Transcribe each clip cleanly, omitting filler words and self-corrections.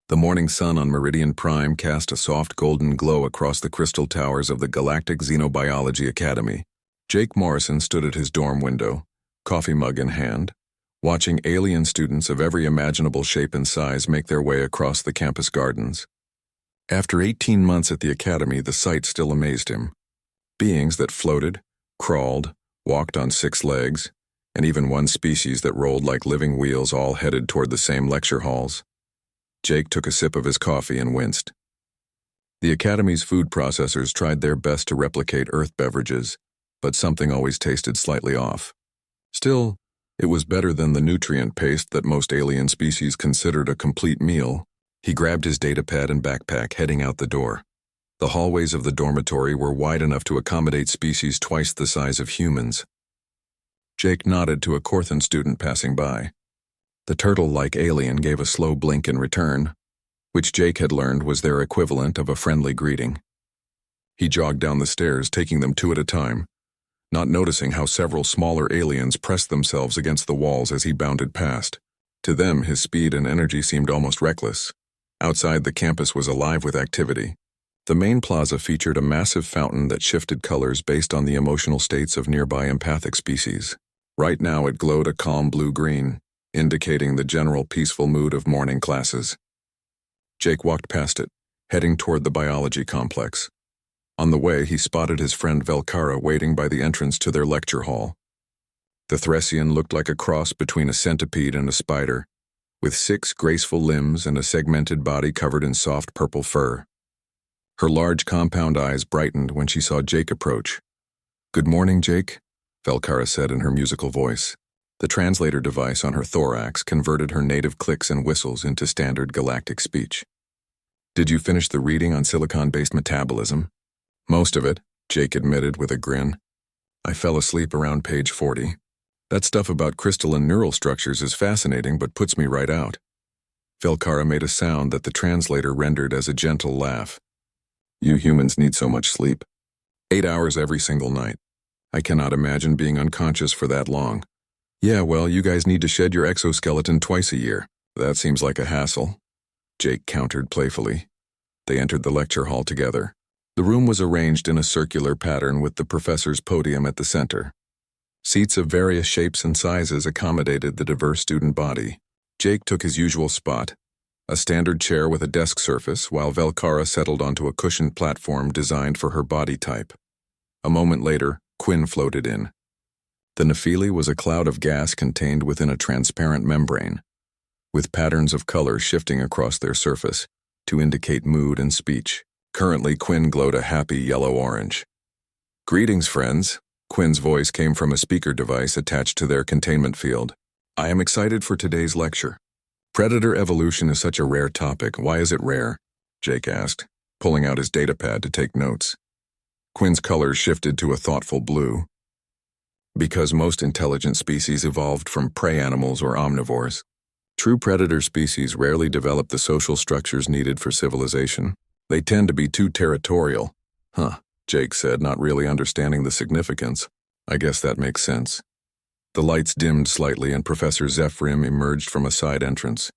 The morning sun on Meridian Prime cast a soft golden glow across the crystal towers of the Galactic Xenobiology Academy. Jake Morrison stood at his dorm window, coffee mug in hand, watching alien students of every imaginable shape and size make their way across the campus gardens. After 18 months at the academy, the sight still amazed him. Beings that floated, crawled, walked on 6 legs, and even one species that rolled like living wheels, all headed toward the same lecture halls. Jake took a sip of his coffee and winced. The academy's food processors tried their best to replicate Earth beverages, but something always tasted slightly off. Still, it was better than the nutrient paste that most alien species considered a complete meal. He grabbed his datapad and backpack, heading out the door. The hallways of the dormitory were wide enough to accommodate species twice the size of humans. Jake nodded to a Corthan student passing by. The turtle-like alien gave a slow blink in return, which Jake had learned was their equivalent of a friendly greeting. He jogged down the stairs, taking them 2 at a time, not noticing how several smaller aliens pressed themselves against the walls as he bounded past. To them, his speed and energy seemed almost reckless. Outside, the campus was alive with activity. The main plaza featured a massive fountain that shifted colors based on the emotional states of nearby empathic species. Right now, it glowed a calm blue-green, indicating the general peaceful mood of morning classes. Jake walked past it, heading toward the biology complex. On the way, he spotted his friend Velkara waiting by the entrance to their lecture hall. The Threxian looked like a cross between a centipede and a spider, with 6 graceful limbs and a segmented body covered in soft purple fur. Her large compound eyes brightened when she saw Jake approach. "Good morning, Jake," Velkara said in her musical voice. The translator device on her thorax converted her native clicks and whistles into standard galactic speech. "Did you finish the reading on silicon-based metabolism?" "Most of it," Jake admitted with a grin. "I fell asleep around page 40. That stuff about crystalline neural structures is fascinating but puts me right out." Velkara made a sound that the translator rendered as a gentle laugh. "You humans need so much sleep. 8 hours every single night. I cannot imagine being unconscious for that long." "Yeah, well, you guys need to shed your exoskeleton twice a year. That seems like a hassle," Jake countered playfully. They entered the lecture hall together. The room was arranged in a circular pattern with the professor's podium at the center. Seats of various shapes and sizes accommodated the diverse student body. Jake took his usual spot, a standard chair with a desk surface, while Velkara settled onto a cushioned platform designed for her body type. A moment later, Quinn floated in. The Nephili was a cloud of gas contained within a transparent membrane, with patterns of color shifting across their surface to indicate mood and speech. Currently, Quinn glowed a happy yellow-orange. "Greetings, friends." Quinn's voice came from a speaker device attached to their containment field. "I am excited for today's lecture. Predator evolution is such a rare topic. Why is it rare?" Jake asked, pulling out his datapad to take notes. Quinn's colors shifted to a thoughtful blue. "Because most intelligent species evolved from prey animals or omnivores. True predator species rarely develop the social structures needed for civilization. They tend to be too territorial." "Huh," Jake said, not really understanding the significance. "I guess that makes sense." The lights dimmed slightly and Professor Zephyrim emerged from a side entrance.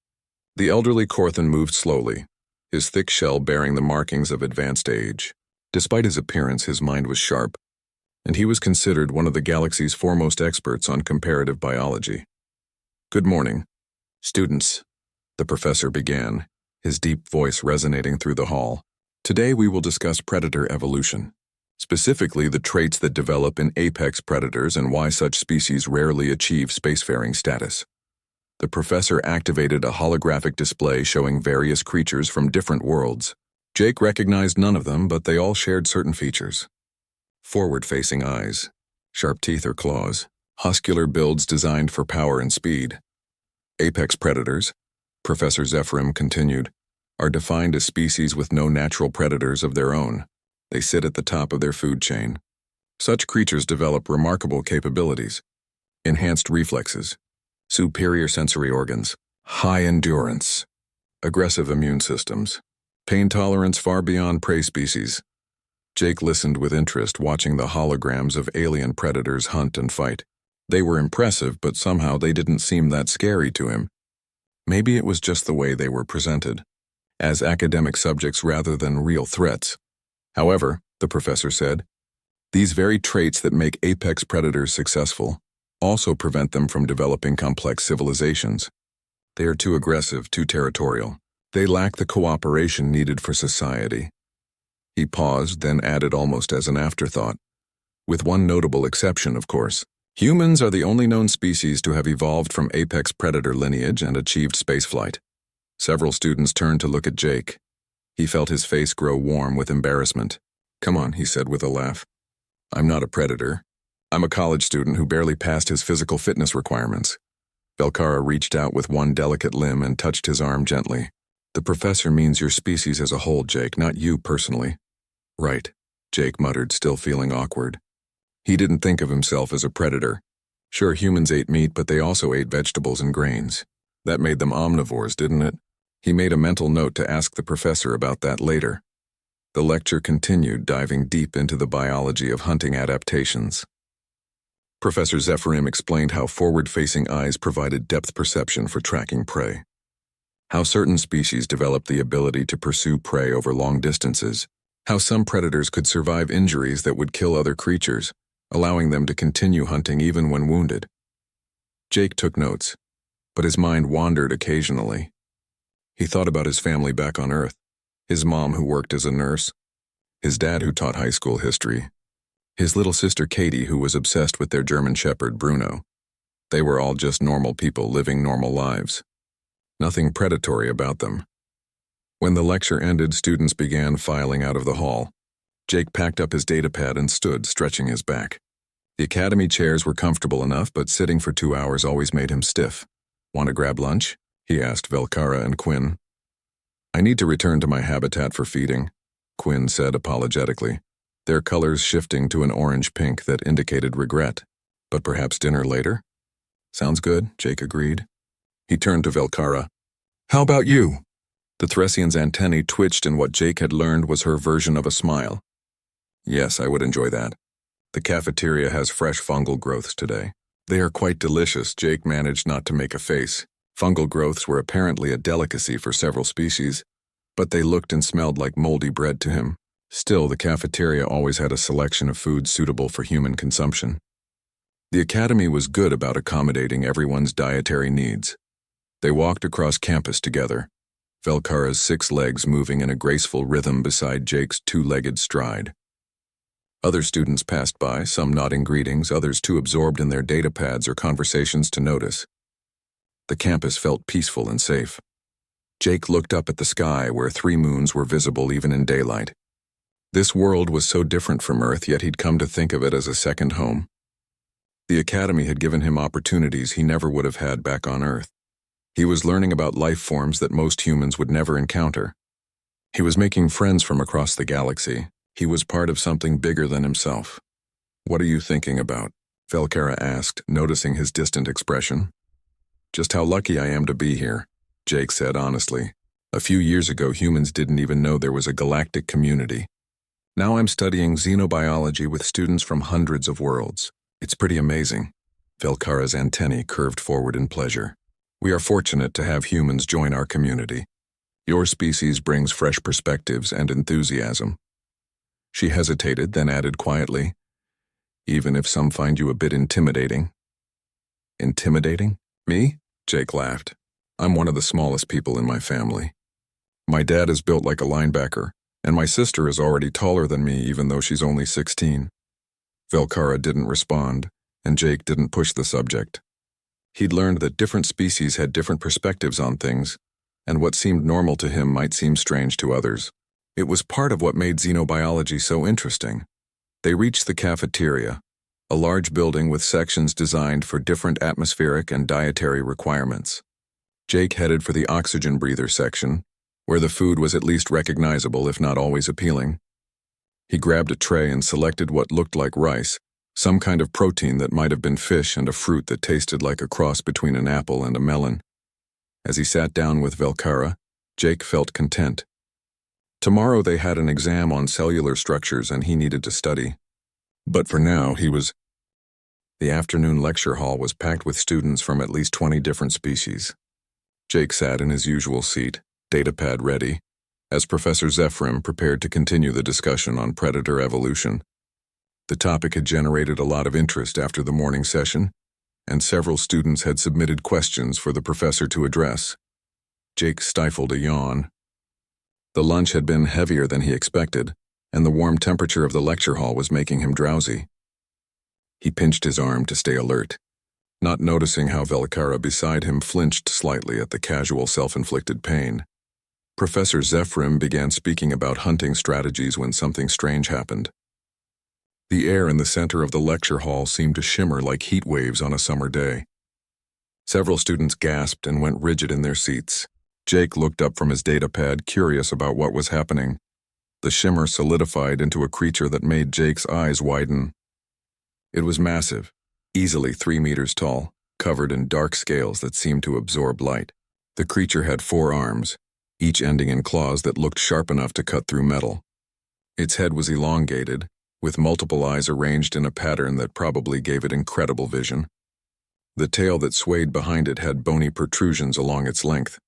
The elderly Corthan moved slowly, his thick shell bearing the markings of advanced age. Despite his appearance, his mind was sharp, and he was considered one of the galaxy's foremost experts on comparative biology. "Good morning, students," the professor began, his deep voice resonating through the hall. "Today we will discuss predator evolution, specifically the traits that develop in apex predators and why such species rarely achieve spacefaring status." The professor activated a holographic display showing various creatures from different worlds. Jake recognized none of them, but they all shared certain features. Forward-facing eyes, sharp teeth or claws, muscular builds designed for power and speed. Apex predators, Professor Zephyrim continued, are defined as species with no natural predators of their own. They sit at the top of their food chain. Such creatures develop remarkable capabilities: enhanced reflexes, superior sensory organs, high endurance, aggressive immune systems, pain tolerance far beyond prey species. Jake listened with interest, watching the holograms of alien predators hunt and fight. They were impressive, but somehow they didn't seem that scary to him. Maybe it was just the way they were presented. as academic subjects rather than real threats. However, the professor said, these very traits that make apex predators successful also prevent them from developing complex civilizations. They are too aggressive, too territorial. They lack the cooperation needed for society. He paused, then added almost as an afterthought, with one notable exception, of course. Humans are the only known species to have evolved from apex predator lineage and achieved spaceflight. Several students turned to look at Jake. He felt his face grow warm with embarrassment. Come on, he said with a laugh. I'm not a predator. I'm a college student who barely passed his physical fitness requirements. Velkara reached out with one delicate limb and touched his arm gently. The professor means your species as a whole, Jake, not you personally. Right, Jake muttered, still feeling awkward. He didn't think of himself as a predator. Sure, humans ate meat, but they also ate vegetables and grains. That made them omnivores, didn't it? He made a mental note to ask the professor about that later. The lecture continued, diving deep into the biology of hunting adaptations. Professor Zephyrim explained how forward-facing eyes provided depth perception for tracking prey. How certain species developed the ability to pursue prey over long distances. How some predators could survive injuries that would kill other creatures, allowing them to continue hunting even when wounded. Jake took notes, but his mind wandered occasionally. He thought about his family back on Earth, his mom who worked as a nurse, his dad who taught high school history, his little sister Katie who was obsessed with their German shepherd Bruno. They were all just normal people living normal lives. Nothing predatory about them. When the lecture ended, students began filing out of the hall. Jake packed up his datapad and stood, stretching his back. The academy chairs were comfortable enough, but sitting for 2 hours always made him stiff. Want to grab lunch? He asked Velkara and Quinn. I need to return to my habitat for feeding, Quinn said apologetically, their colors shifting to an orange-pink that indicated regret. But perhaps dinner later? Sounds good, Jake agreed. He turned to Velkara. How about you? The Threscian's antennae twitched in what Jake had learned was her version of a smile. Yes, I would enjoy that. The cafeteria has fresh fungal growths today. They are quite delicious. Jake managed not to make a face. Fungal growths were apparently a delicacy for several species, but they looked and smelled like moldy bread to him. Still, the cafeteria always had a selection of foods suitable for human consumption. The academy was good about accommodating everyone's dietary needs. They walked across campus together, Velkara's 6 legs moving in a graceful rhythm beside Jake's 2-legged stride. Other students passed by, some nodding greetings, others too absorbed in their datapads or conversations to notice. The campus felt peaceful and safe. Jake looked up at the sky where 3 moons were visible even in daylight. This world was so different from Earth, yet he'd come to think of it as a second home. The academy had given him opportunities he never would have had back on Earth. He was learning about life forms that most humans would never encounter. He was making friends from across the galaxy. He was part of something bigger than himself. What are you thinking about? Velkara asked, noticing his distant expression. Just how lucky I am to be here, Jake said honestly. A few years ago, humans didn't even know there was a galactic community. Now I'm studying xenobiology with students from hundreds of worlds. It's pretty amazing. Velkara's antennae curved forward in pleasure. We are fortunate to have humans join our community. Your species brings fresh perspectives and enthusiasm. She hesitated, then added quietly, even if some find you a bit intimidating. Intimidating? Me? Jake laughed. I'm one of the smallest people in my family. My dad is built like a linebacker, and my sister is already taller than me even though she's only 16. Velkara didn't respond, and Jake didn't push the subject. He'd learned that different species had different perspectives on things, and what seemed normal to him might seem strange to others. It was part of what made xenobiology so interesting. They reached the cafeteria, a large building with sections designed for different atmospheric and dietary requirements. Jake headed for the oxygen breather section, where the food was at least recognizable if not always appealing. He grabbed a tray and selected what looked like rice, some kind of protein that might have been fish, and a fruit that tasted like a cross between an apple and a melon. As he sat down with Velkara, Jake felt content. Tomorrow they had an exam on cellular structures and he needed to study. But for now, The afternoon lecture hall was packed with students from at least 20 different species. Jake sat in his usual seat, datapad ready, as Professor Zephram prepared to continue the discussion on predator evolution. The topic had generated a lot of interest after the morning session, and several students had submitted questions for the professor to address. Jake stifled a yawn. The lunch had been heavier than he expected, and the warm temperature of the lecture hall was making him drowsy. He pinched his arm to stay alert, not noticing how Velikara beside him flinched slightly at the casual self-inflicted pain. Professor Zephram began speaking about hunting strategies when something strange happened. The air in the center of the lecture hall seemed to shimmer like heat waves on a summer day. Several students gasped and went rigid in their seats. Jake looked up from his datapad, curious about what was happening. The shimmer solidified into a creature that made Jake's eyes widen. It was massive, easily 3 meters tall, covered in dark scales that seemed to absorb light. The creature had 4 arms, each ending in claws that looked sharp enough to cut through metal. Its head was elongated, with multiple eyes arranged in a pattern that probably gave it incredible vision. The tail that swayed behind it had bony protrusions along its length.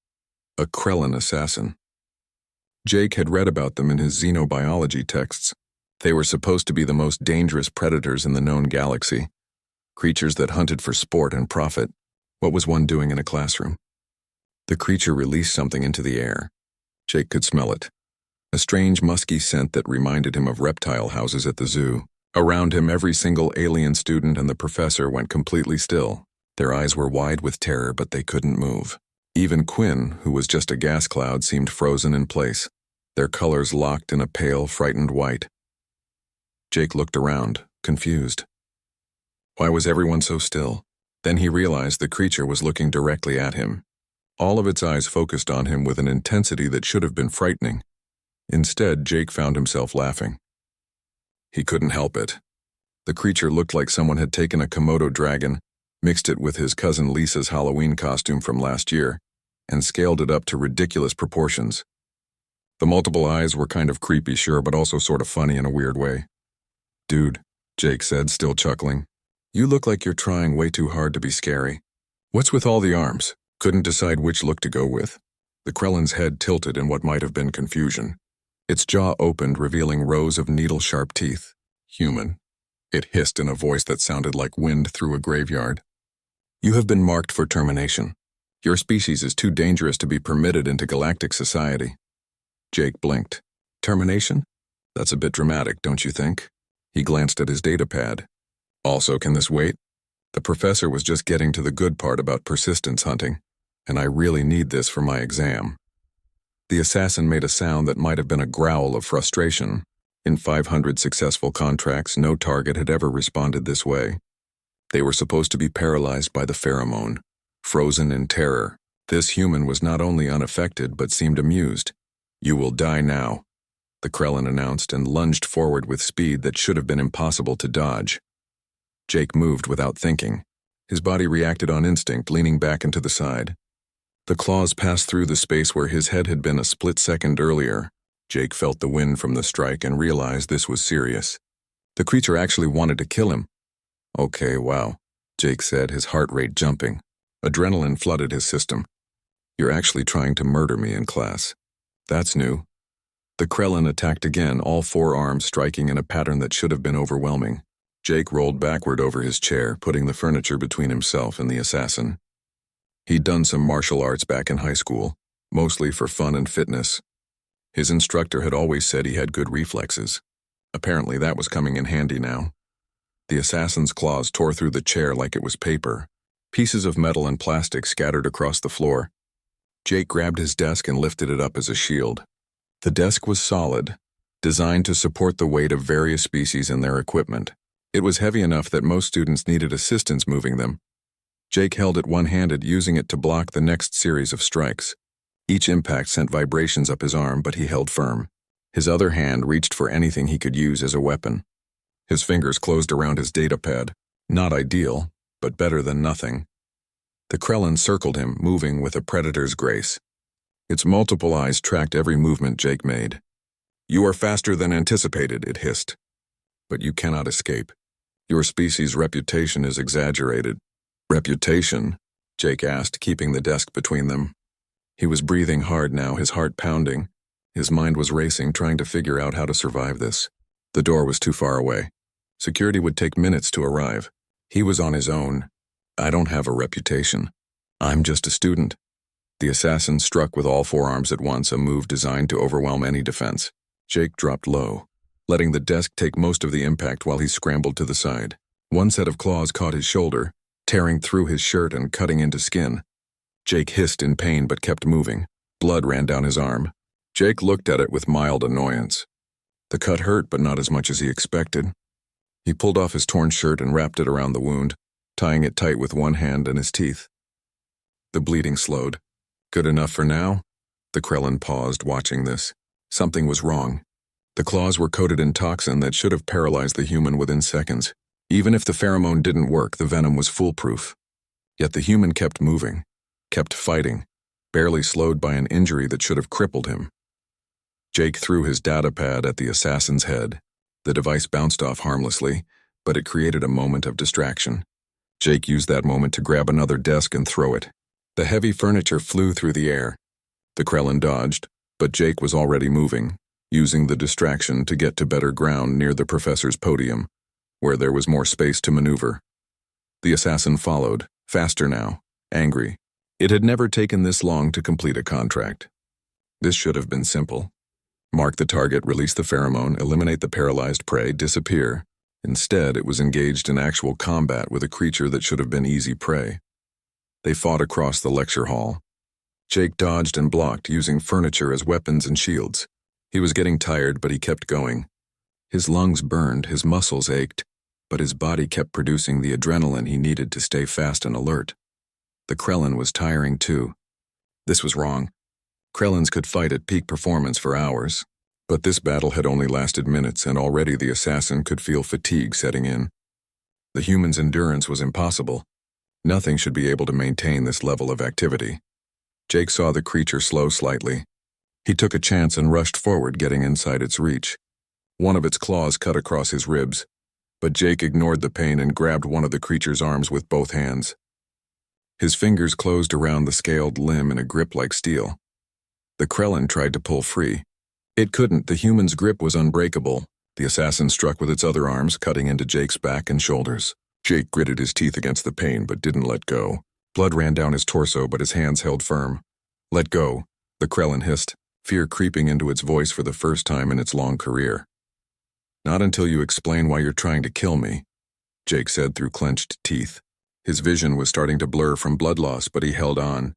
A Krellin assassin. Jake had read about them in his xenobiology texts. They were supposed to be the most dangerous predators in the known galaxy. Creatures that hunted for sport and profit. What was one doing in a classroom? The creature released something into the air. Jake could smell it. A strange musky scent that reminded him of reptile houses at the zoo. Around him, every single alien student and the professor went completely still. Their eyes were wide with terror, but they couldn't move. Even Quinn, who was just a gas cloud, seemed frozen in place, their colors locked in a pale, frightened white. Jake looked around, confused. Why was everyone so still? Then he realized the creature was looking directly at him. All of its eyes focused on him with an intensity that should have been frightening. Instead, Jake found himself laughing. He couldn't help it. The creature looked like someone had taken a Komodo dragon, mixed it with his cousin Lisa's Halloween costume from last year, and scaled it up to ridiculous proportions. The multiple eyes were kind of creepy, sure, but also sort of funny in a weird way. "Dude," Jake said, still chuckling, "you look like you're trying way too hard to be scary. What's with all the arms? Couldn't decide which look to go with?" The Krellin's head tilted in what might have been confusion. Its jaw opened, revealing rows of needle-sharp teeth. "Human," it hissed in a voice that sounded like wind through a graveyard. "You have been marked for termination. Your species is too dangerous to be permitted into galactic society." Jake blinked. "Termination? That's a bit dramatic, don't you think?" He glanced at his datapad. "Also, can this wait? The professor was just getting to the good part about persistence hunting, and I really need this for my exam." The assassin made a sound that might have been a growl of frustration. In 500 successful contracts, no target had ever responded this way. They were supposed to be paralyzed by the pheromone, frozen in terror. This human was not only unaffected, but seemed amused. "You will die now," the Krellin announced, and lunged forward with speed that should have been impossible to dodge. Jake moved without thinking. His body reacted on instinct, leaning back and to the side. The claws passed through the space where his head had been a split second earlier. Jake felt the wind from the strike and realized this was serious. The creature actually wanted to kill him. "Okay, wow," Jake said, his heart rate jumping. Adrenaline flooded his system. "You're actually trying to murder me in class. That's new." The Krellin attacked again, all 4 arms striking in a pattern that should have been overwhelming. Jake rolled backward over his chair, putting the furniture between himself and the assassin. He'd done some martial arts back in high school, mostly for fun and fitness. His instructor had always said he had good reflexes. Apparently that was coming in handy now. The assassin's claws tore through the chair like it was paper. Pieces of metal and plastic scattered across the floor. Jake grabbed his desk and lifted it up as a shield. The desk was solid, designed to support the weight of various species and their equipment. It was heavy enough that most students needed assistance moving them. Jake held it one-handed, using it to block the next series of strikes. Each impact sent vibrations up his arm, but he held firm. His other hand reached for anything he could use as a weapon. His fingers closed around his datapad. Not ideal, but better than nothing. The Krellin circled him, moving with a predator's grace. Its multiple eyes tracked every movement Jake made. "You are faster than anticipated," it hissed. "But you cannot escape. Your species' reputation is exaggerated." "Reputation?" Jake asked, keeping the desk between them. He was breathing hard now, his heart pounding. His mind was racing, trying to figure out how to survive this. The door was too far away. Security would take minutes to arrive. He was on his own. I don't have a reputation. I'm just a student. The assassin struck with all forearms at once, a move designed to overwhelm any defense. Jake dropped low, letting the desk take most of the impact while he scrambled to the side. One set of claws caught his shoulder, tearing through his shirt and cutting into skin. Jake hissed in pain but kept moving. Blood ran down his arm. Jake looked at it with mild annoyance. The cut hurt, but not as much as he expected. He pulled off his torn shirt and wrapped it around the wound, tying it tight with one hand and his teeth. The bleeding slowed. Good enough for now? The Krellin paused, watching this. Something was wrong. The claws were coated in toxin that should have paralyzed the human within seconds. Even if the pheromone didn't work, the venom was foolproof. Yet the human kept moving, kept fighting, barely slowed by an injury that should have crippled him. Jake threw his data pad at the assassin's head. The device bounced off harmlessly, but it created a moment of distraction. Jake used that moment to grab another desk and throw it. The heavy furniture flew through the air. The Krellin dodged, but Jake was already moving, using the distraction to get to better ground near the professor's podium, where there was more space to maneuver. The assassin followed, faster now, angry. It had never taken this long to complete a contract. This should have been simple. Mark the target, release the pheromone, eliminate the paralyzed prey, disappear. Instead, it was engaged in actual combat with a creature that should have been easy prey. They fought across the lecture hall. Jake dodged and blocked, using furniture as weapons and shields. He was getting tired, but he kept going. His lungs burned, his muscles ached, but his body kept producing the adrenaline he needed to stay fast and alert. The Krellin was tiring too. This was wrong. Krellins could fight at peak performance for hours, but this battle had only lasted minutes, and already the assassin could feel fatigue setting in. The human's endurance was impossible. Nothing should be able to maintain this level of activity. Jake saw the creature slow slightly. He took a chance and rushed forward, getting inside its reach. One of its claws cut across his ribs, but Jake ignored the pain and grabbed one of the creature's arms with both hands. His fingers closed around the scaled limb in a grip like steel. The Krellin tried to pull free. It couldn't. The human's grip was unbreakable. The assassin struck with its other arms, cutting into Jake's back and shoulders. Jake gritted his teeth against the pain but didn't let go. Blood ran down his torso, but his hands held firm. Let go, the Krellin hissed, fear creeping into its voice for the first time in its long career. Not until you explain why you're trying to kill me, Jake said through clenched teeth. His vision was starting to blur from blood loss, but he held on.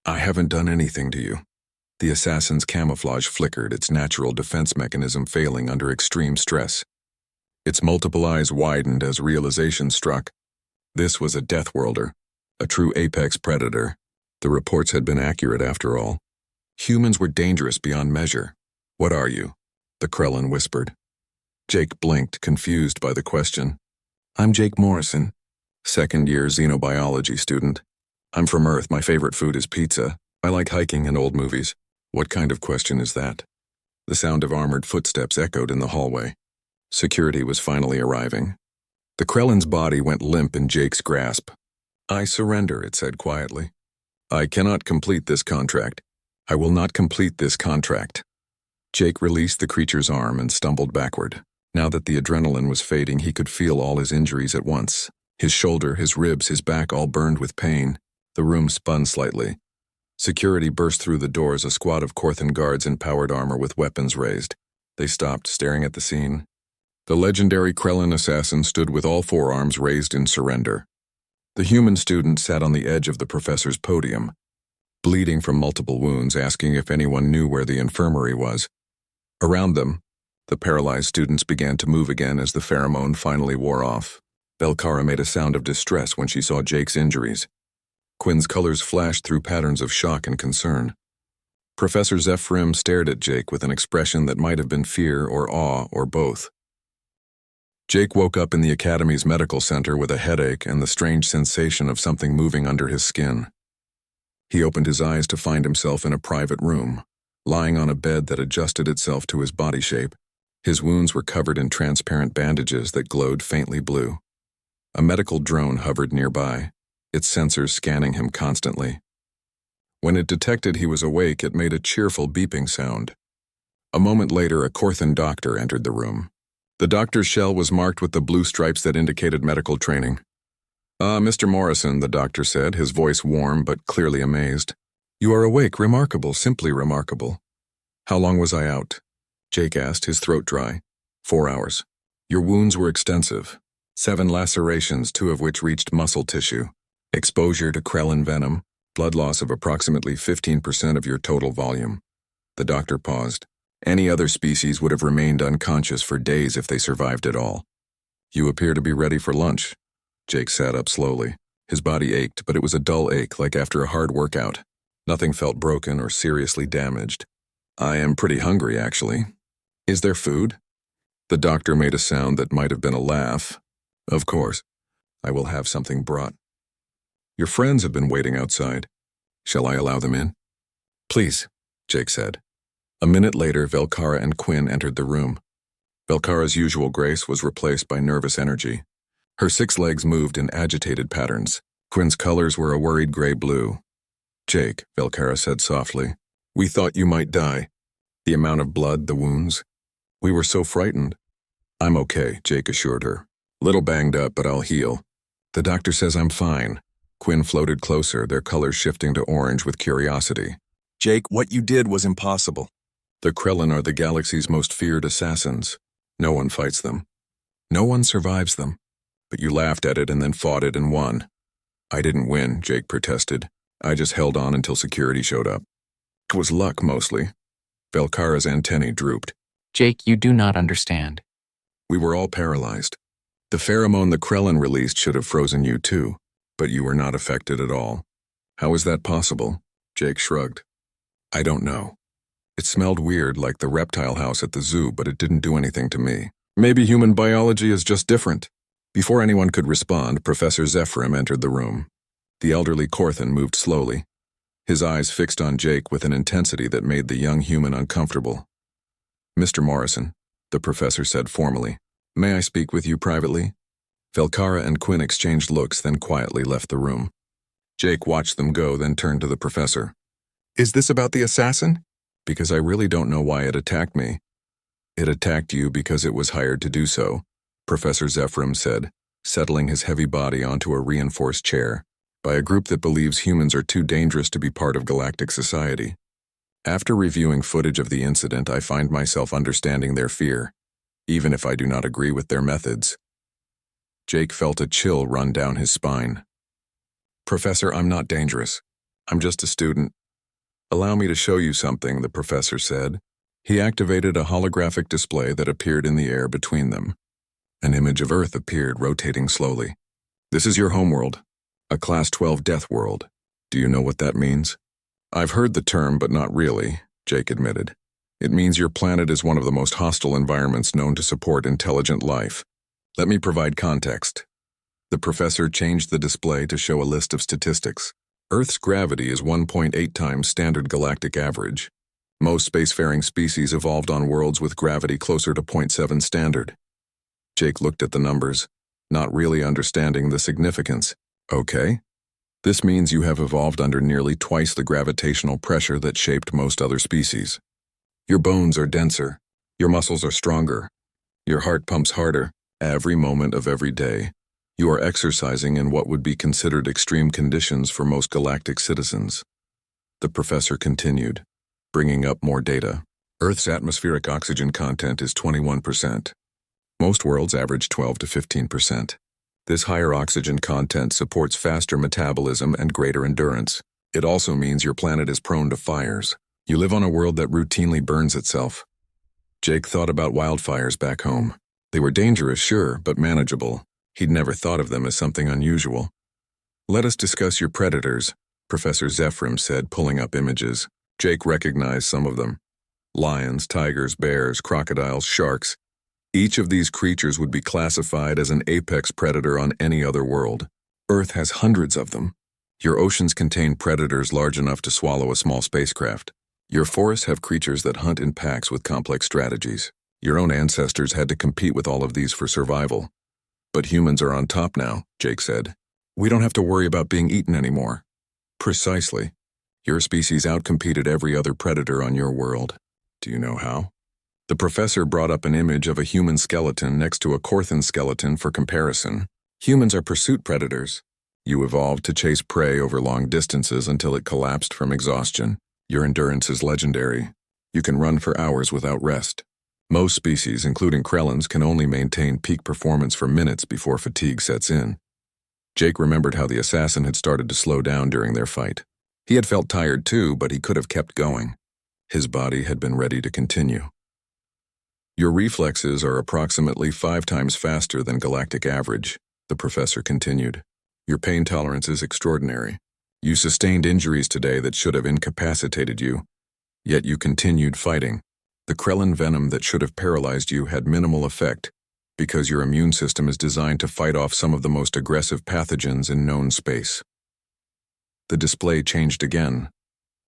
I haven't done anything to you. The assassin's camouflage flickered, its natural defense mechanism failing under extreme stress. Its multiple eyes widened as realization struck. This was a Deathworlder, a true apex predator. The reports had been accurate after all. Humans were dangerous beyond measure. What are you? The Krellin whispered. Jake blinked, confused by the question. I'm Jake Morrison, second-year xenobiology student. I'm from Earth. My favorite food is pizza. I like hiking and old movies. What kind of question is that? The sound of armored footsteps echoed in the hallway. Security was finally arriving. The Krellin's body went limp in Jake's grasp. I surrender, it said quietly. I cannot complete this contract. I will not complete this contract. Jake released the creature's arm and stumbled backward. Now that the adrenaline was fading, he could feel all his injuries at once. His shoulder, his ribs, his back all burned with pain. The room spun slightly. Security burst through the doors, a squad of Korthan guards in powered armor with weapons raised. They stopped, staring at the scene. The legendary Krellin assassin stood with all forearms raised in surrender. The human student sat on the edge of the professor's podium, bleeding from multiple wounds, asking if anyone knew where the infirmary was. Around them, the paralyzed students began to move again as the pheromone finally wore off. Belcara made a sound of distress when she saw Jake's injuries. Quinn's colors flashed through patterns of shock and concern. Professor Zephyrim stared at Jake with an expression that might have been fear or awe or both. Jake woke up in the Academy's medical center with a headache and the strange sensation of something moving under his skin. He opened his eyes to find himself in a private room, lying on a bed that adjusted itself to his body shape. His wounds were covered in transparent bandages that glowed faintly blue. A medical drone hovered nearby, its sensors scanning him constantly. When it detected he was awake, it made a cheerful beeping sound. A moment later, a Corthan doctor entered the room. The doctor's shell was marked with the blue stripes that indicated medical training. Mr. Morrison, the doctor said, his voice warm but clearly amazed. You are awake. Remarkable, simply remarkable. How long was I out? Jake asked, his throat dry. 4 hours. Your wounds were extensive. 7 lacerations, 2 of which reached muscle tissue. Exposure to Krellin venom. Blood loss of approximately 15% of your total volume. The doctor paused. Any other species would have remained unconscious for days if they survived at all. You appear to be ready for lunch. Jake sat up slowly. His body ached, but it was a dull ache like after a hard workout. Nothing felt broken or seriously damaged. I am pretty hungry, actually. Is there food? The doctor made a sound that might have been a laugh. Of course. I will have something brought. Your friends have been waiting outside. Shall I allow them in? Please, Jake said. A minute later, Velkara and Quinn entered the room. Velkara's usual grace was replaced by nervous energy. Her 6 legs moved in agitated patterns. Quinn's colors were a worried gray-blue. Jake, Velkara said softly, we thought you might die. The amount of blood, the wounds. We were so frightened. I'm okay, Jake assured her. Little banged up, but I'll heal. The doctor says I'm fine. Quinn floated closer, their colors shifting to orange with curiosity. Jake, what you did was impossible. The Krellin are the galaxy's most feared assassins. No one fights them. No one survives them. But you laughed at it and then fought it and won. I didn't win, Jake protested. I just held on until security showed up. It was luck, mostly. Velkara's antennae drooped. Jake, you do not understand. We were all paralyzed. The pheromone the Krellin released should have frozen you too, but you were not affected at all. How is that possible? Jake shrugged. I don't know. It smelled weird like the reptile house at the zoo, but it didn't do anything to me. Maybe human biology is just different. Before anyone could respond, Professor Zephyrim entered the room. The elderly Corthan moved slowly, his eyes fixed on Jake with an intensity that made the young human uncomfortable. Mr. Morrison, the professor said formally, may I speak with you privately? Velkara and Quinn exchanged looks, then quietly left the room. Jake watched them go, then turned to the professor. Is this about the assassin? Because I really don't know why it attacked me. It attacked you because it was hired to do so, Professor Zephyrim said, settling his heavy body onto a reinforced chair, by a group that believes humans are too dangerous to be part of galactic society. After reviewing footage of the incident, I find myself understanding their fear, even if I do not agree with their methods. Jake felt a chill run down his spine. Professor, I'm not dangerous. I'm just a student. Allow me to show you something, the professor said. He activated a holographic display that appeared in the air between them. An image of Earth appeared, rotating slowly. This is your homeworld, a Class 12 Deathworld. Do you know what that means? I've heard the term, but not really, Jake admitted. It means your planet is one of the most hostile environments known to support intelligent life. Let me provide context. The professor changed the display to show a list of statistics. Earth's gravity is 1.8 times standard galactic average. Most spacefaring species evolved on worlds with gravity closer to 0.7 standard. Jake looked at the numbers, not really understanding the significance. Okay. This means you have evolved under nearly twice the gravitational pressure that shaped most other species. Your bones are denser. Your muscles are stronger. Your heart pumps harder, every moment of every day. You are exercising in what would be considered extreme conditions for most galactic citizens. The professor continued, bringing up more data. Earth's atmospheric oxygen content is 21%. Most worlds average 12 to 15%. This higher oxygen content supports faster metabolism and greater endurance. It also means your planet is prone to fires. You live on a world that routinely burns itself. Jake thought about wildfires back home. They were dangerous, sure, but manageable. He'd never thought of them as something unusual. Let us discuss your predators, Professor Zephyrim said, pulling up images. Jake recognized some of them. Lions, tigers, bears, crocodiles, sharks. Each of these creatures would be classified as an apex predator on any other world. Earth has hundreds of them. Your oceans contain predators large enough to swallow a small spacecraft. Your forests have creatures that hunt in packs with complex strategies. Your own ancestors had to compete with all of these for survival. But humans are on top now, Jake said. We don't have to worry about being eaten anymore. Precisely. Your species outcompeted every other predator on your world. Do you know how? The professor brought up an image of a human skeleton next to a Corthan skeleton for comparison. Humans are pursuit predators. You evolved to chase prey over long distances until it collapsed from exhaustion. Your endurance is legendary. You can run for hours without rest. Most species, including Krellins, can only maintain peak performance for minutes before fatigue sets in. Jake remembered how the assassin had started to slow down during their fight. He had felt tired too, but he could have kept going. His body had been ready to continue. Your reflexes are approximately 5 times faster than galactic average, the professor continued. Your pain tolerance is extraordinary. You sustained injuries today that should have incapacitated you, yet you continued fighting. The Krellin venom that should have paralyzed you had minimal effect because your immune system is designed to fight off some of the most aggressive pathogens in known space. The display changed again,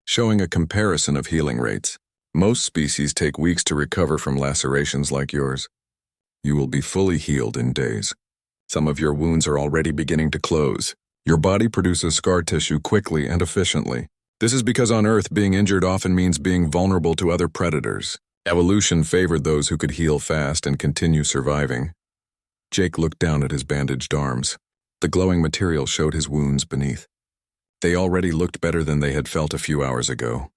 showing a comparison of healing rates. Most species take weeks to recover from lacerations like yours. You will be fully healed in days. Some of your wounds are already beginning to close. Your body produces scar tissue quickly and efficiently. This is because on Earth, being injured often means being vulnerable to other predators. Evolution favored those who could heal fast and continue surviving. Jake looked down at his bandaged arms. The glowing material showed his wounds beneath. They already looked better than they had felt a few hours ago.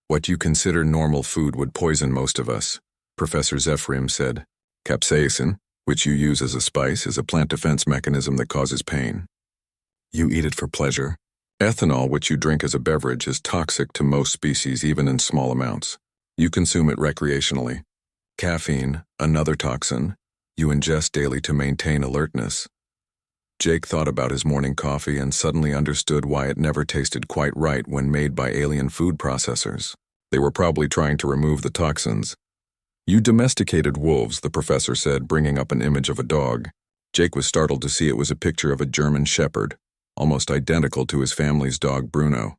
What you consider normal food would poison most of us, Professor Zephyrim said. Capsaicin, which you use as a spice, is a plant defense mechanism that causes pain. You eat it for pleasure. Ethanol, which you drink as a beverage, is toxic to most species even in small amounts. You consume it recreationally. Caffeine, another toxin, you ingest daily to maintain alertness. Jake thought about his morning coffee and suddenly understood why it never tasted quite right when made by alien food processors. They were probably trying to remove the toxins. You domesticated wolves, the professor said, bringing up an image of a dog. Jake was startled to see it was a picture of a German shepherd, almost identical to his family's dog Bruno.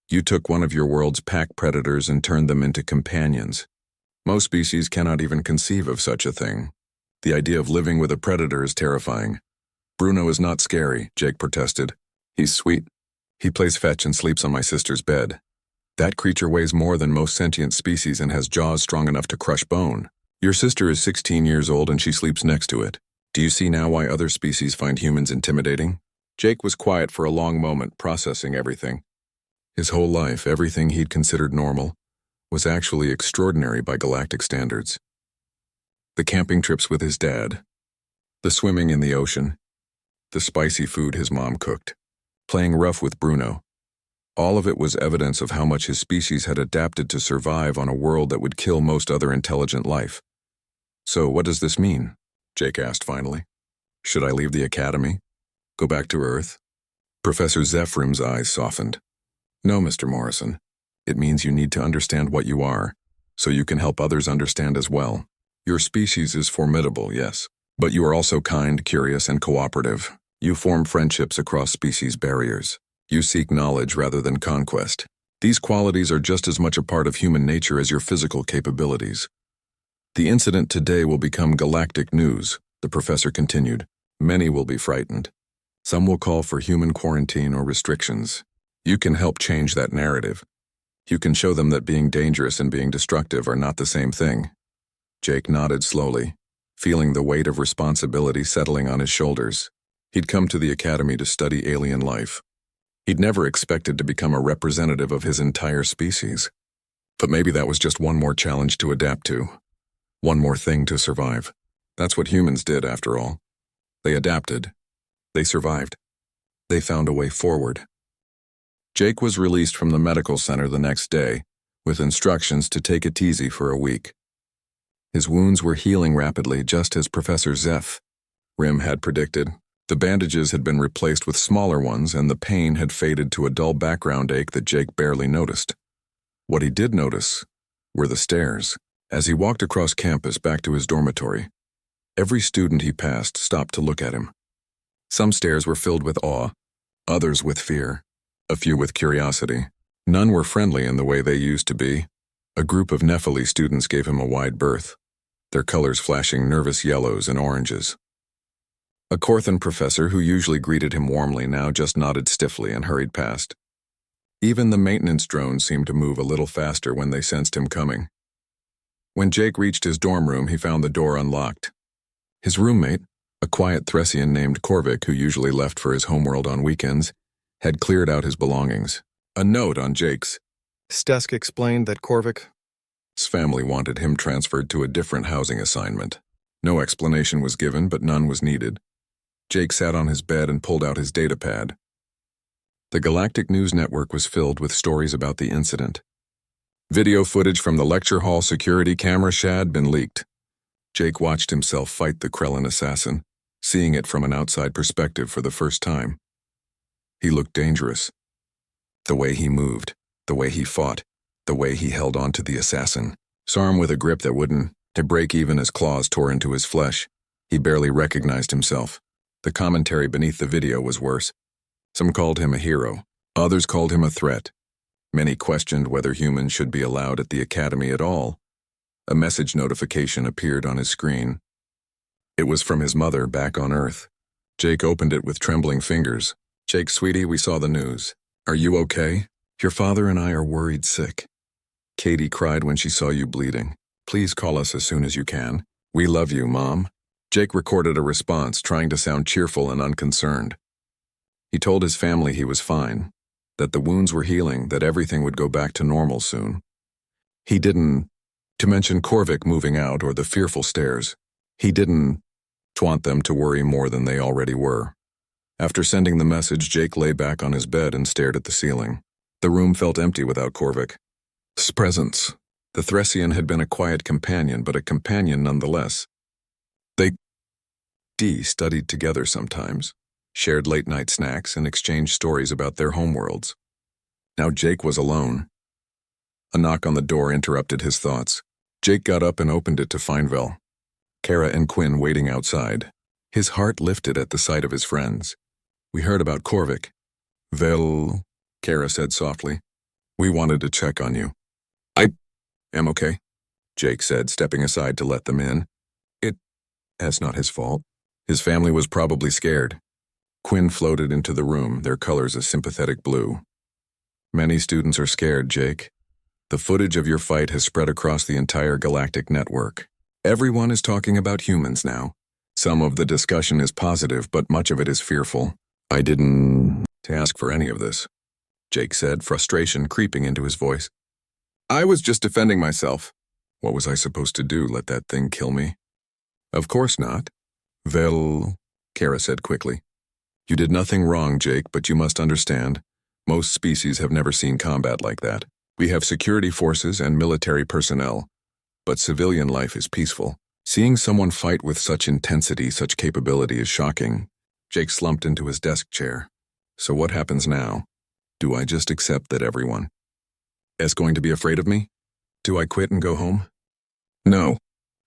You took one of your world's pack predators and turned them into companions. Most species cannot even conceive of such a thing. The idea of living with a predator is terrifying. Bruno is not scary, Jake protested. He's sweet. He plays fetch and sleeps on my sister's bed. That creature weighs more than most sentient species and has jaws strong enough to crush bone. Your sister is 16 years old and she sleeps next to it. Do you see now why other species find humans intimidating? Jake was quiet for a long moment, processing everything. His whole life, everything he'd considered normal, was actually extraordinary by galactic standards. The camping trips with his dad, the swimming in the ocean, the spicy food his mom cooked, playing rough with Bruno. All of it was evidence of how much his species had adapted to survive on a world that would kill most other intelligent life. So what does this mean? Jake asked finally. Should I leave the academy? Go back to Earth? Professor Zephyrum's eyes softened. No, Mr. Morrison. It means you need to understand what you are, so you can help others understand as well. Your species is formidable, yes, but you are also kind, curious, and cooperative. You form friendships across species barriers. You seek knowledge rather than conquest. These qualities are just as much a part of human nature as your physical capabilities. The incident today will become galactic news, the professor continued. Many will be frightened. Some will call for human quarantine or restrictions. You can help change that narrative. You can show them that being dangerous and being destructive are not the same thing. Jake nodded slowly, feeling the weight of responsibility settling on his shoulders. He'd come to the academy to study alien life. He'd never expected to become a representative of his entire species. But maybe that was just one more challenge to adapt to. One more thing to survive. That's what humans did, after all. They adapted. They survived. They found a way forward. Jake was released from the medical center the next day, with instructions to take it easy for a week. His wounds were healing rapidly, just as Professor Zephyrim had predicted. The bandages had been replaced with smaller ones, and the pain had faded to a dull background ache that Jake barely noticed. What he did notice were the stairs. As he walked across campus back to his dormitory, every student he passed stopped to look at him. Some stares were filled with awe, others with fear, a few with curiosity. None were friendly in the way they used to be. A group of Nephili students gave him a wide berth, their colors flashing nervous yellows and oranges. A Corthan professor who usually greeted him warmly now just nodded stiffly and hurried past. Even the maintenance drones seemed to move a little faster when they sensed him coming. When Jake reached his dorm room, he found the door unlocked. His roommate, a quiet Thessian named Korvik who usually left for his homeworld on weekends, had cleared out his belongings. A note on Jake's desk explained that Korvik's family wanted him transferred to a different housing assignment. No explanation was given, but none was needed. Jake sat on his bed and pulled out his datapad. The Galactic News Network was filled with stories about the incident. Video footage from the lecture hall security camera had been leaked. Jake watched himself fight the Krellin assassin, seeing it from an outside perspective for the first time. He looked dangerous. The way he moved, the way he fought, the way he held on to the assassin. Saw him with a grip that wouldn't break even as claws tore into his flesh. He barely recognized himself. The commentary beneath the video was worse. Some called him a hero. Others called him a threat. Many questioned whether humans should be allowed at the academy at all. A message notification appeared on his screen. It was from his mother back on Earth. Jake opened it with trembling fingers. "Jake, sweetie, we saw the news. Are you okay? Your father and I are worried sick. Katie cried when she saw you bleeding. Please call us as soon as you can. We love you, Mom." Jake recorded a response, trying to sound cheerful and unconcerned. He told his family he was fine, that the wounds were healing, that everything would go back to normal soon. He didn't mention Korvik moving out or the fearful stares. He didn't want them to worry more than they already were. After sending the message, Jake lay back on his bed and stared at the ceiling. The room felt empty without Korvik's presence. The Thessian had been a quiet companion, but a companion nonetheless. They studied together sometimes, shared late-night snacks, and exchanged stories about their homeworlds. Now Jake was alone. A knock on the door interrupted his thoughts. Jake got up and opened it to find Vel, Kara, and Quinn waiting outside. His heart lifted at the sight of his friends. "We heard about Korvik." "Vel," Kara said softly. "We wanted to check on you." "I am okay," Jake said, stepping aside to let them in. That's not his fault. His family was probably scared. Quinn floated into the room, their colors a sympathetic blue. "Many students are scared, Jake. The footage of your fight has spread across the entire galactic network. Everyone is talking about humans now. Some of the discussion is positive, but much of it is fearful. I didn't ask for any of this," Jake said, frustration creeping into his voice. "I was just defending myself." "What was I supposed to do, let that thing kill me?" "Of course not." "Vel," Kara said quickly. "You did nothing wrong, Jake, but you must understand. Most species have never seen combat like that. We have security forces and military personnel, but civilian life is peaceful. Seeing someone fight with such intensity, such capability is shocking." Jake slumped into his desk chair. "So what happens now? Do I just accept that everyone is going to be afraid of me? Do I quit and go home?" "No,"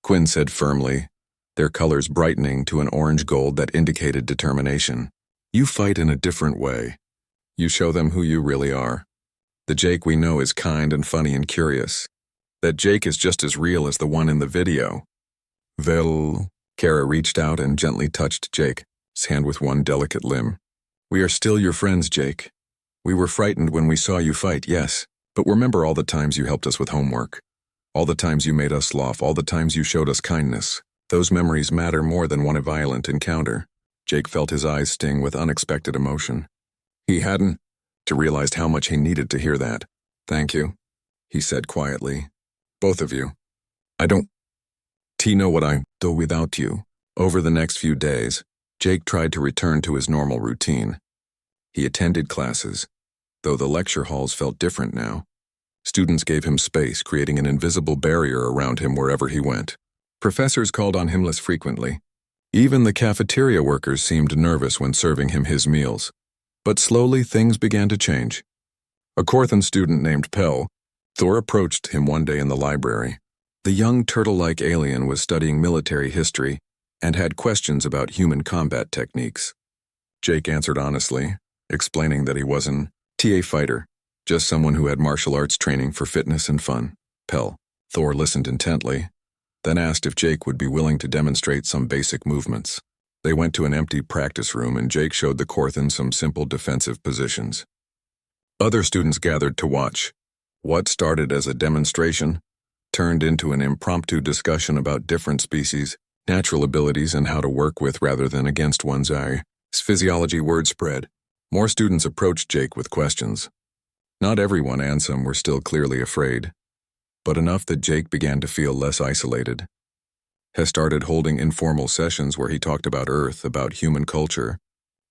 Quinn said firmly, their colors brightening to an orange gold that indicated determination. "You fight in a different way. You show them who you really are. The Jake we know is kind and funny and curious. That Jake is just as real as the one in the video." "Vel," Kara reached out and gently touched Jake's hand with one delicate limb. "We are still your friends, Jake. We were frightened when we saw you fight, yes, but remember all the times you helped us with homework. All the times you made us laugh, all the times you showed us kindness. Those memories matter more than one violent encounter." Jake felt his eyes sting with unexpected emotion. He hadn't realized how much he needed to hear that. "Thank you," he said quietly. "Both of you. I don't know what I do without you." Over the next few days, Jake tried to return to his normal routine. He attended classes, though the lecture halls felt different now. Students gave him space, creating an invisible barrier around him wherever he went. Professors called on him less frequently. Even the cafeteria workers seemed nervous when serving him his meals. But slowly things began to change. A Korthan student named Thor approached him one day in the library. The young turtle-like alien was studying military history and had questions about human combat techniques. Jake answered honestly, explaining that he wasn't a fighter, just someone who had martial arts training for fitness and fun. Thor listened intently, then asked if Jake would be willing to demonstrate some basic movements. They went to an empty practice room and Jake showed the Korthan some simple defensive positions. Other students gathered to watch. What started as a demonstration turned into an impromptu discussion about different species, natural abilities, and how to work with rather than against one's eye. Physiology word spread. More students approached Jake with questions. Not everyone and some were still clearly afraid, but enough that Jake began to feel less isolated. He started holding informal sessions where he talked about Earth, about human culture,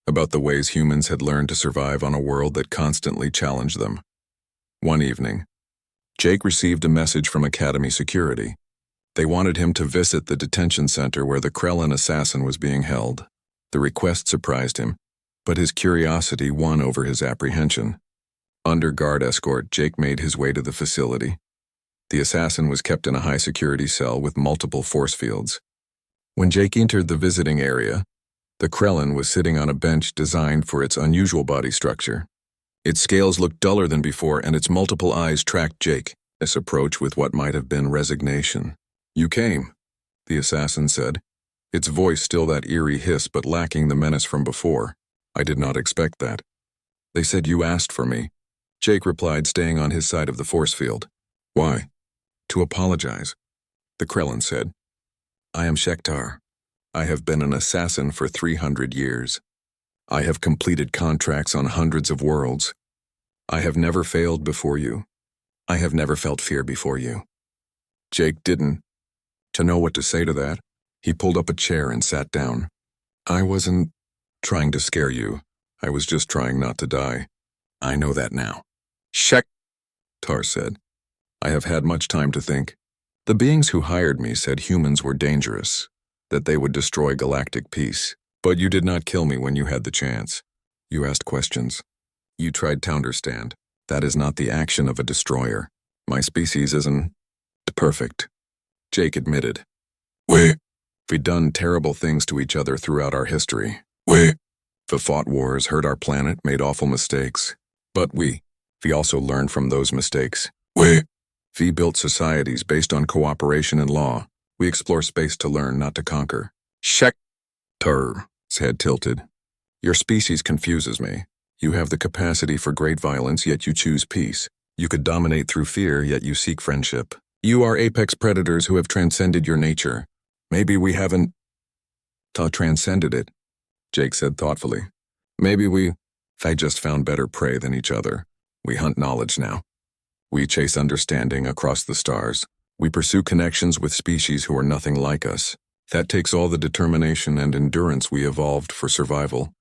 about the ways humans had learned to survive on a world that constantly challenged them. One evening, Jake received a message from Academy Security. They wanted him to visit the detention center where the Krellin assassin was being held. The request surprised him, but his curiosity won over his apprehension. Under guard escort, Jake made his way to the facility. The assassin was kept in a high-security cell with multiple force fields. When Jake entered the visiting area, the Krellin was sitting on a bench designed for its unusual body structure. Its scales looked duller than before, and its multiple eyes tracked Jake. This approach with what might have been resignation. "You came," the assassin said, its voice still that eerie hiss but lacking the menace from before. "I did not expect that." "They said you asked for me," Jake replied, staying on his side of the force field. "Why?" "To apologize," the Krellin said. "I am Shektar. I have been an assassin for 300 years. I have completed contracts on hundreds of worlds. I have never failed before you. I have never felt fear before you." Jake didn't know what to say to that. He pulled up a chair and sat down. "I wasn't trying to scare you. I was just trying not to die. I know that now." Shektar said. "I have had much time to think. The beings who hired me said humans were dangerous, that they would destroy galactic peace. But you did not kill me when you had the chance. You asked questions. You tried to understand. That is not the action of a destroyer. My species isn't perfect," Jake admitted. "We've done terrible things to each other throughout our history. We've fought wars, hurt our planet, made awful mistakes. But we also learned from those mistakes. We built societies based on cooperation and law. We explore space to learn, not to conquer." Shektar's head tilted. "Your species confuses me. You have the capacity for great violence, yet you choose peace. You could dominate through fear, yet you seek friendship. You are apex predators who have transcended your nature. Maybe we haven't transcended it," Jake said thoughtfully. "Maybe we just found better prey than each other. We hunt knowledge now. We chase understanding across the stars. We pursue connections with species who are nothing like us. That takes all the determination and endurance we evolved for survival.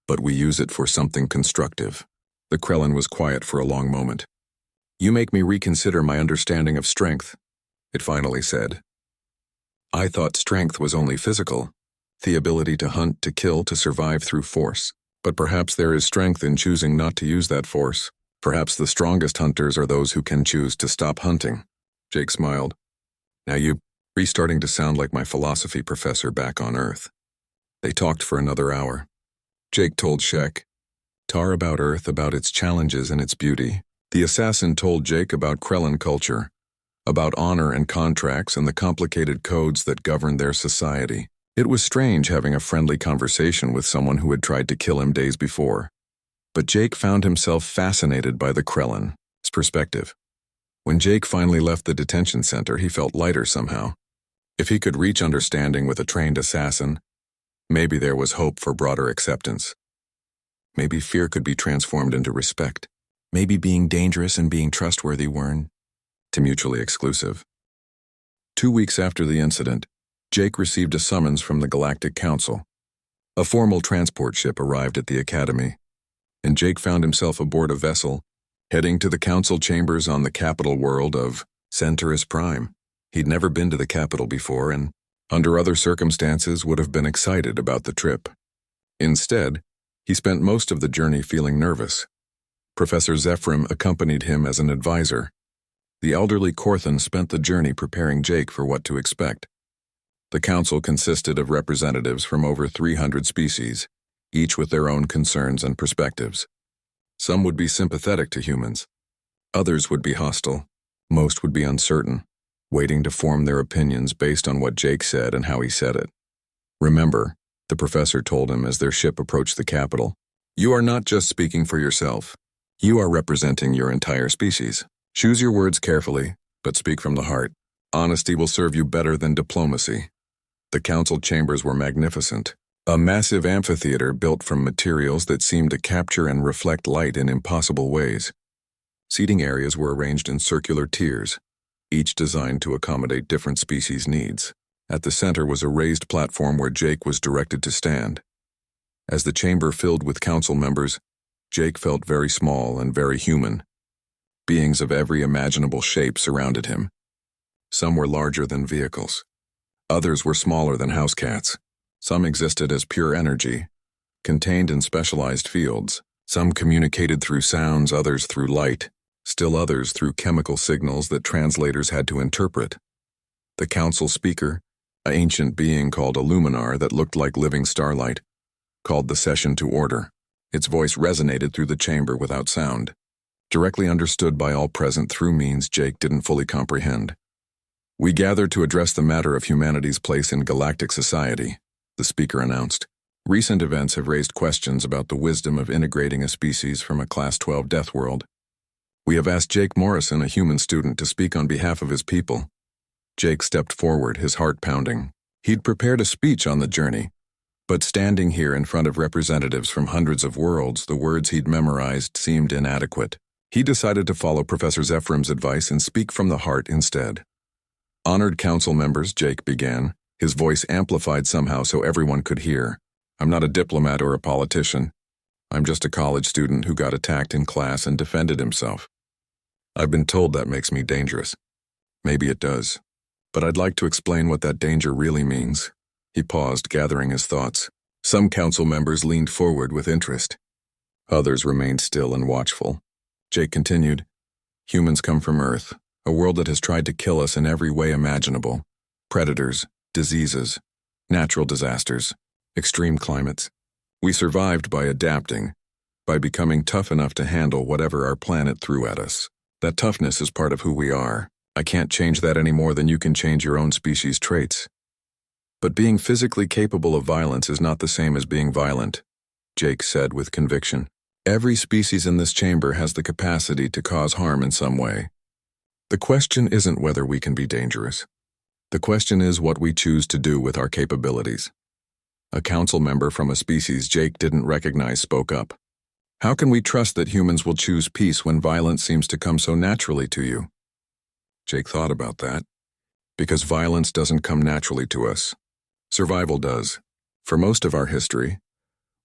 But we use it for something constructive." The Krellin was quiet for a long moment. "You make me reconsider my understanding of strength," it finally said. "I thought strength was only physical, the ability to hunt, to kill, to survive through force. But perhaps there is strength in choosing not to use that force. Perhaps the strongest hunters are those who can choose to stop hunting." Jake smiled. "Now you're starting to sound like my philosophy professor back on Earth." They talked for another hour. Jake told Shektar about Earth, about its challenges and its beauty. The assassin told Jake about Krellin culture, about honor and contracts and the complicated codes that govern their society. It was strange having a friendly conversation with someone who had tried to kill him days before. But Jake found himself fascinated by the Krellin's perspective. When Jake finally left the detention center, he felt lighter somehow. If he could reach understanding with a trained assassin, maybe there was hope for broader acceptance. Maybe fear could be transformed into respect. Maybe being dangerous and being trustworthy weren't mutually exclusive. 2 weeks after the incident, Jake received a summons from the Galactic Council. A formal transport ship arrived at the Academy, and Jake found himself aboard a vessel, heading to the council chambers on the capital world of Centaurus Prime. He'd never been to the capital before and, under other circumstances, would have been excited about the trip. Instead, he spent most of the journey feeling nervous. Professor Zephram accompanied him as an advisor. The elderly Corthan spent the journey preparing Jake for what to expect. The council consisted of representatives from over 300 species, each with their own concerns and perspectives. Some would be sympathetic to humans. Others would be hostile. Most would be uncertain, waiting to form their opinions based on what Jake said and how he said it. "Remember," the professor told him as their ship approached the capital, "you are not just speaking for yourself. You are representing your entire species. Choose your words carefully. but speak from the heart. Honesty will serve you better than diplomacy. The council chambers were magnificent. A massive amphitheater built from materials that seemed to capture and reflect light in impossible ways. Seating areas were arranged in circular tiers, each designed to accommodate different species' needs. At the center was a raised platform where Jake was directed to stand. As the chamber filled with council members, Jake felt very small and very human. Beings of every imaginable shape surrounded him. Some were larger than vehicles. Others were smaller than house cats. Some existed as pure energy, contained in specialized fields. Some communicated through sounds, others through light, still others through chemical signals that translators had to interpret. The council speaker, an ancient being called a luminar that looked like living starlight, called the session to order. Its voice resonated through the chamber without sound, directly understood by all present through means Jake didn't fully comprehend. "We gather to address the matter of humanity's place in galactic society," the speaker announced. "Recent events have raised questions about the wisdom of integrating a species from a Class 12 deathworld. We have asked Jake Morrison, a human student, to speak on behalf of his people." Jake stepped forward, his heart pounding. He'd prepared a speech on the journey, but standing here in front of representatives from hundreds of worlds, the words he'd memorized seemed inadequate. He decided to follow Professor Zephram's advice and speak from the heart instead. "Honored council members," Jake began, his voice amplified somehow so everyone could hear. "I'm not a diplomat or a politician. I'm just a college student who got attacked in class and defended himself. I've been told that makes me dangerous. Maybe it does. But I'd like to explain what that danger really means." He paused, gathering his thoughts. Some council members leaned forward with interest. Others remained still and watchful. Jake continued, "Humans come from Earth, a world that has tried to kill us in every way imaginable. Predators, diseases, natural disasters, extreme climates. We survived by adapting, by becoming tough enough to handle whatever our planet threw at us. That toughness is part of who we are. I can't change that any more than you can change your own species' traits. But being physically capable of violence is not the same as being violent," Jake said with conviction. "Every species in this chamber has the capacity to cause harm in some way. The question isn't whether we can be dangerous. The question is what we choose to do with our capabilities." A council member from a species Jake didn't recognize spoke up. "How can we trust that humans will choose peace when violence seems to come so naturally to you?" Jake thought about that. Because violence doesn't come naturally to us. Survival does. For most of our history,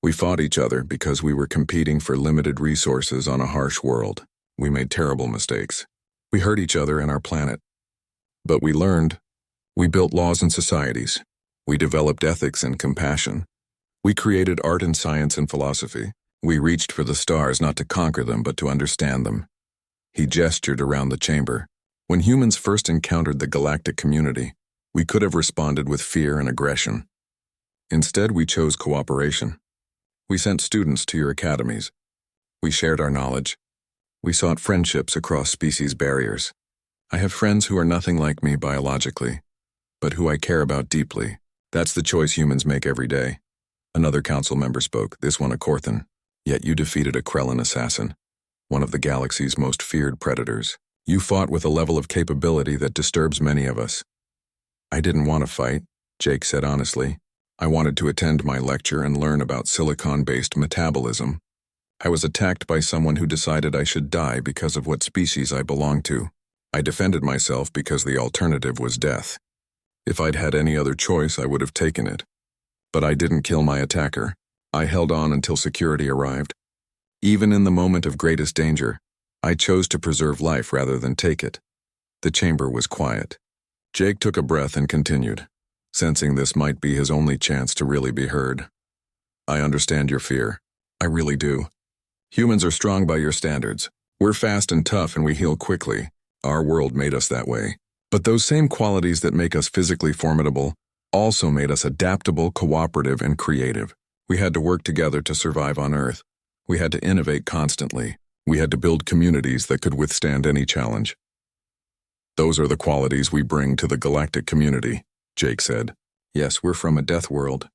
we fought each other because we were competing for limited resources on a harsh world. We made terrible mistakes. We hurt each other and our planet. But we learned. We built laws and societies. We developed ethics and compassion. We created art and science and philosophy. We reached for the stars not to conquer them but to understand them. He gestured around the chamber. When humans first encountered the galactic community, we could have responded with fear and aggression. Instead, we chose cooperation. We sent students to your academies. We shared our knowledge. We sought friendships across species barriers. I have friends who are nothing like me biologically, but who I care about deeply. That's the choice humans make every day." Another council member spoke, this one a Korthan. "Yet you defeated a Krellan assassin, one of the galaxy's most feared predators. You fought with a level of capability that disturbs many of us." "I didn't want to fight," Jake said honestly. "I wanted to attend my lecture and learn about silicon-based metabolism. I was attacked by someone who decided I should die because of what species I belonged to. I defended myself because the alternative was death. If I'd had any other choice, I would have taken it. But I didn't kill my attacker. I held on until security arrived. Even in the moment of greatest danger, I chose to preserve life rather than take it." The chamber was quiet. Jake took a breath and continued, sensing this might be his only chance to really be heard. "I understand your fear. I really do. Humans are strong by your standards. We're fast and tough and we heal quickly. Our world made us that way. But those same qualities that make us physically formidable also made us adaptable, cooperative, and creative. We had to work together to survive on Earth. We had to innovate constantly. We had to build communities that could withstand any challenge. Those are the qualities we bring to the galactic community," Jake said. "Yes, we're from a death world.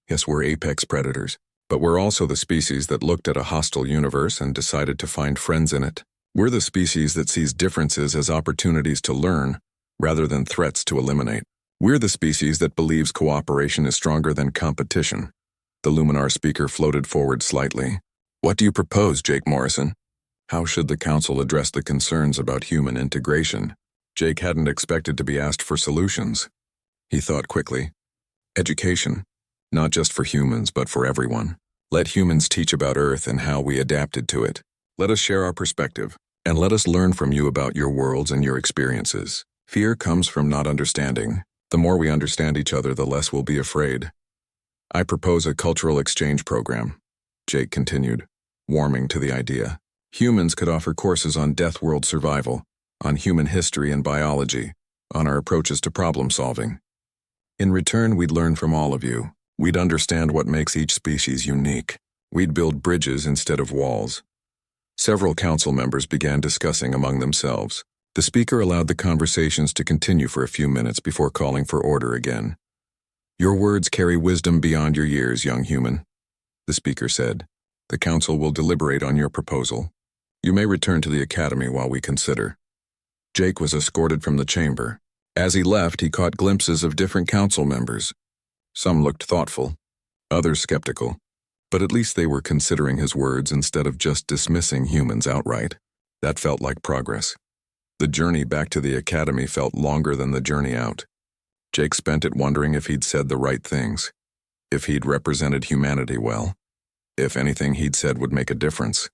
Yes, we're apex predators. But we're also the species that looked at a hostile universe and decided to find friends in it. We're the species that sees differences as opportunities to learn, rather than threats to eliminate. We're the species that believes cooperation is stronger than competition. The Luminar speaker floated forward slightly. What do you propose, Jake Morrison? How should the council address the concerns about human integration? Jake hadn't expected to be asked for solutions. He thought quickly. Education. Not just for humans, but for everyone. Let humans teach about Earth and how we adapted to it. Let us share our perspective, and let us learn from you about your worlds and your experiences. Fear comes from not understanding. The more we understand each other, the less we'll be afraid. I propose a cultural exchange program, Jake continued, warming to the idea. Humans could offer courses on deathworld survival, on human history and biology, on our approaches to problem solving. In return, we'd learn from all of you. We'd understand what makes each species unique. We'd build bridges instead of walls. Several council members began discussing among themselves. The speaker allowed the conversations to continue for a few minutes before calling for order again. Your words carry wisdom beyond your years, young human, the speaker said. The council will deliberate on your proposal. You may return to the academy while we consider. Jake was escorted from the chamber. As he left, he caught glimpses of different council members. Some looked thoughtful, others skeptical, but at least they were considering his words instead of just dismissing humans outright. That felt like progress. The journey back to the academy felt longer than the journey out. Jake spent it wondering if he'd said the right things, if he'd represented humanity well, if anything he'd said would make a difference.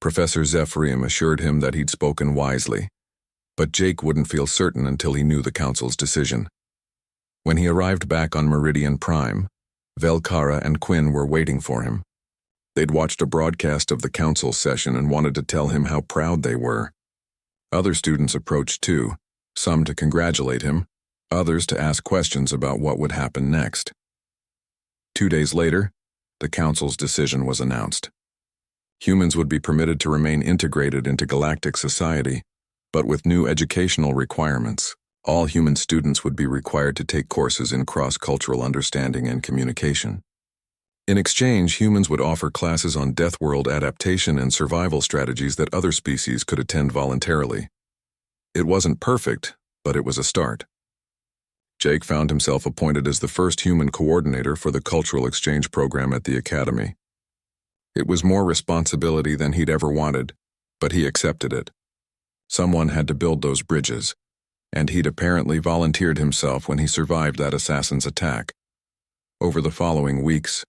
Professor Zephyrium assured him that he'd spoken wisely, but Jake wouldn't feel certain until he knew the council's decision. When he arrived back on Meridian Prime, Velkara and Quinn were waiting for him. They'd watched a broadcast of the council session and wanted to tell him how proud they were. Other students approached too, some to congratulate him, others to ask questions about what would happen next. 2 days later, the council's decision was announced. Humans would be permitted to remain integrated into galactic society, but with new educational requirements. All human students would be required to take courses in cross-cultural understanding and communication. In exchange, humans would offer classes on deathworld adaptation and survival strategies that other species could attend voluntarily. It wasn't perfect, but it was a start. Jake found himself appointed as the first human coordinator for the cultural exchange program at the academy. It was more responsibility than he'd ever wanted, but he accepted it. Someone had to build those bridges, and he'd apparently volunteered himself when he survived that assassin's attack. Over the following weeks,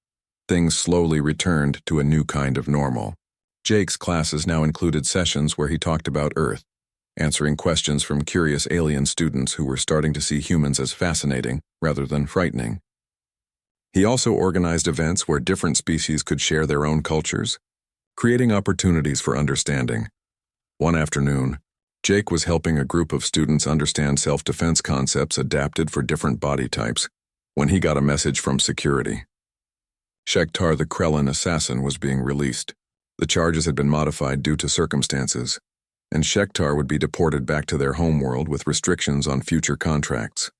things slowly returned to a new kind of normal. Jake's classes now included sessions where he talked about Earth, answering questions from curious alien students who were starting to see humans as fascinating rather than frightening. He also organized events where different species could share their own cultures, creating opportunities for understanding. One afternoon, Jake was helping a group of students understand self-defense concepts adapted for different body types when he got a message from security. Shektar the Krellin assassin was being released. The charges had been modified due to circumstances, and Shektar would be deported back to their homeworld with restrictions on future contracts.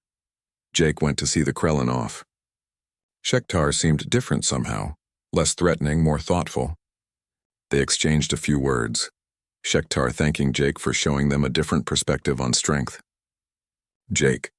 Jake went to see the Krellin off. Shektar seemed different somehow, less threatening, more thoughtful. They exchanged a few words, Shektar thanking Jake for showing them a different perspective on strength. Jake,